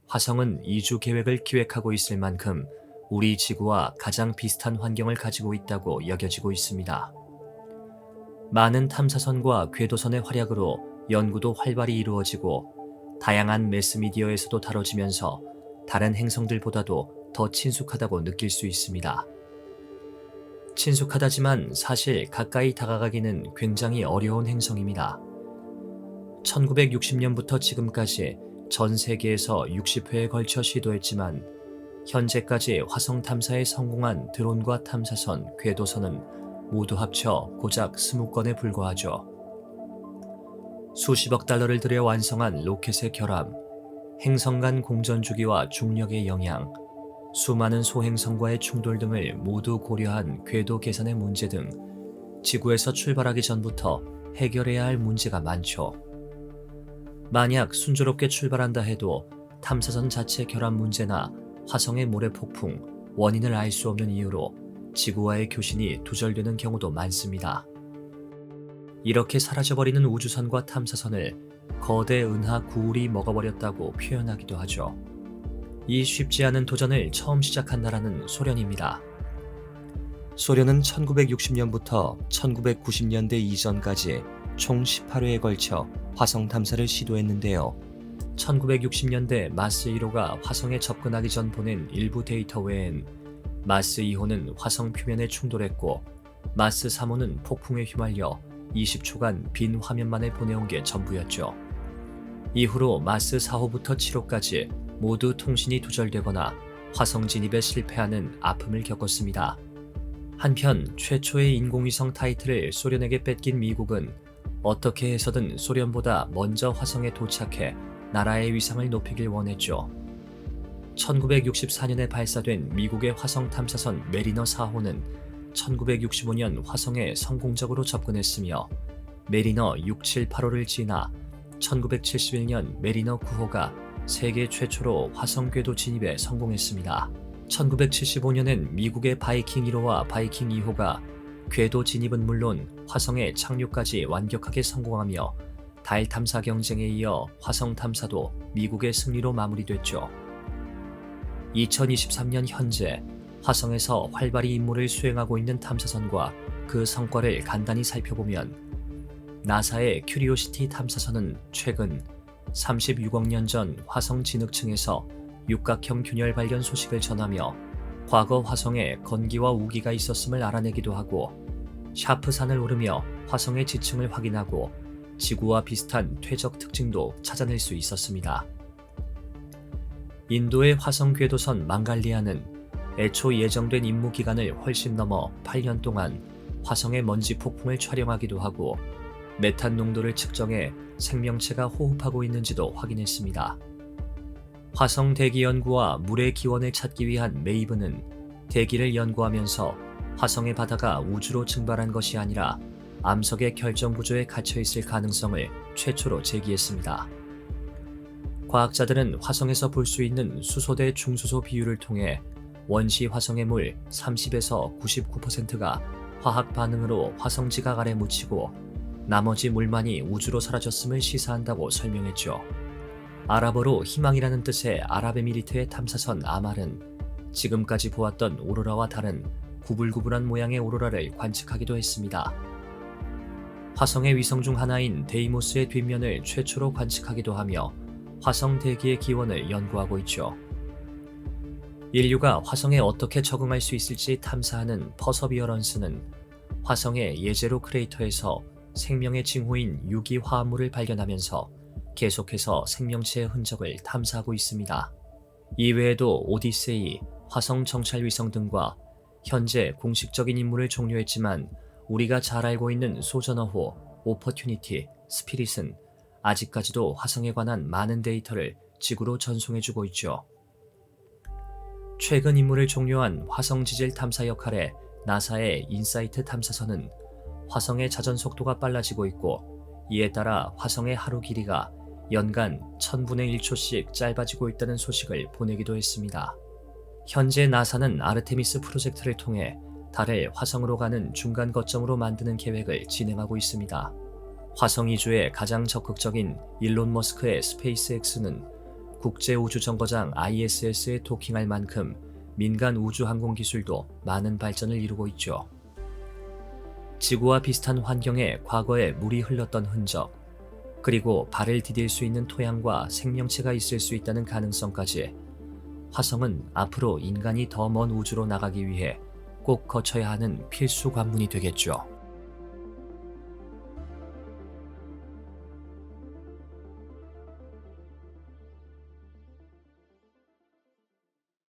화성은 이주 계획을 기획하고 있을 만큼 우리 지구와 가장 비슷한 환경을 가지고 있다고 여겨지고 있습니다. 많은 탐사선과 궤도선의 활약으로 연구도 활발히 이루어지고 다양한 매스미디어에서도 다뤄지면서 다른 행성들보다도 더 친숙하다고 느낄 수 있습니다. 친숙하다지만 사실 가까이 다가가기는 굉장히 어려운 행성입니다. 1960년부터 지금까지 전 세계에서 60회에 걸쳐 시도했지만 현재까지 화성 탐사에 성공한 드론과 탐사선, 궤도선은 모두 합쳐 고작 20건에 불과하죠. 수십억 달러를 들여 완성한 로켓의 결함, 행성 간 공전 주기와 중력의 영향, 수많은 소행성과의 충돌 등을 모두 고려한 궤도 계산의 문제 등 지구에서 출발하기 전부터 해결해야 할 문제가 많죠. 만약 순조롭게 출발한다 해도 탐사선 자체 결함 문제나 화성의 모래 폭풍, 원인을 알 수 없는 이유로 지구와의 교신이 두절되는 경우도 많습니다. 이렇게 사라져버리는 우주선과 탐사선을 거대 은하 구울이 먹어버렸다고 표현하기도 하죠. 이 쉽지 않은 도전을 처음 시작한 나라는 소련입니다. 소련은 1960년부터 1990년대 이전까지 총 18회에 걸쳐 화성 탐사를 시도했는데요. 1960년대 마스 1호가 화성에 접근하기 전 보낸 일부 데이터 외엔 마스 2호는 화성 표면에 충돌했고 마스 3호는 폭풍에 휘말려 20초간 빈 화면만을 보내온 게 전부였죠. 이후로 마스 4호부터 7호까지 모두 통신이 두절되거나 화성 진입에 실패하는 아픔을 겪었습니다. 한편 최초의 인공위성 타이틀을 소련에게 뺏긴 미국은 어떻게 해서든 소련보다 먼저 화성에 도착해 나라의 위상을 높이길 원했죠. 1964년에 발사된 미국의 화성 탐사선 메리너 4호는 1965년 화성에 성공적으로 접근했으며 메리너 6, 7, 8호를 지나 1971년 메리너 9호가 세계 최초로 화성 궤도 진입에 성공했습니다. 1975년엔 미국의 바이킹 1호와 바이킹 2호가 궤도 진입은 물론 화성에 착륙까지 완벽하게 성공하며 달 탐사 경쟁에 이어 화성 탐사도 미국의 승리로 마무리됐죠. 2023년 현재 화성에서 활발히 임무를 수행하고 있는 탐사선과 그 성과를 간단히 살펴보면 나사의 큐리오시티 탐사선은 최근 36억 년 전 화성 진흙층에서 육각형 균열 발견 소식을 전하며 과거 화성에 건기와 우기가 있었음을 알아내기도 하고 샤프산을 오르며 화성의 지층을 확인하고 지구와 비슷한 퇴적 특징도 찾아낼 수 있었습니다. 인도의 화성 궤도선 망갈리아는 애초 예정된 임무 기간을 훨씬 넘어 8년 동안 화성의 먼지 폭풍을 촬영하기도 하고 메탄 농도를 측정해 생명체가 호흡하고 있는지도 확인했습니다. 화성 대기 연구와 물의 기원을 찾기 위한 메이브는 대기를 연구하면서 화성의 바다가 우주로 증발한 것이 아니라 암석의 결정 구조에 갇혀 있을 가능성을 최초로 제기했습니다. 과학자들은 화성에서 볼 수 있는 수소 대 중수소 비율을 통해 원시 화성의 물 30에서 99%가 화학 반응으로 화성 지각 아래 묻히고 나머지 물만이 우주로 사라졌음을 시사한다고 설명했죠. 아랍어로 희망이라는 뜻의 아랍에미리트의 탐사선 아말은 지금까지 보았던 오로라와 다른 구불구불한 모양의 오로라를 관측하기도 했습니다. 화성의 위성 중 하나인 데이모스의 뒷면을 최초로 관측하기도 하며 화성 대기의 기원을 연구하고 있죠. 인류가 화성에 어떻게 적응할 수 있을지 탐사하는 퍼서비어런스는 화성의 예제로 크레이터에서 생명의 징후인 유기 화합물을 발견하면서 계속해서 생명체의 흔적을 탐사하고 있습니다. 이외에도 오디세이, 화성 정찰위성 등과 현재 공식적인 임무를 종료했지만 우리가 잘 알고 있는 소저너호, 오퍼튜니티, 스피릿은 아직까지도 화성에 관한 많은 데이터를 지구로 전송해주고 있죠. 최근 임무를 종료한 화성 지질 탐사 역할의 나사의 인사이트 탐사선은 화성의 자전 속도가 빨라지고 있고 이에 따라 화성의 하루 길이가 연간 1000분의 1초씩 짧아지고 있다는 소식을 보내기도 했습니다. 현재 나사는 아르테미스 프로젝트를 통해 달을 화성으로 가는 중간 거점으로 만드는 계획을 진행하고 있습니다. 화성 이주에 가장 적극적인 일론 머스크의 스페이스X는 국제우주정거장 ISS에 도킹할 만큼 민간 우주항공 기술도 많은 발전을 이루고 있죠. 지구와 비슷한 환경에 과거에 물이 흘렀던 흔적, 그리고 발을 디딜 수 있는 토양과 생명체가 있을 수 있다는 가능성까지 화성은 앞으로 인간이 더 먼 우주로 나가기 위해 꼭 거쳐야 하는 필수 관문이 되겠죠.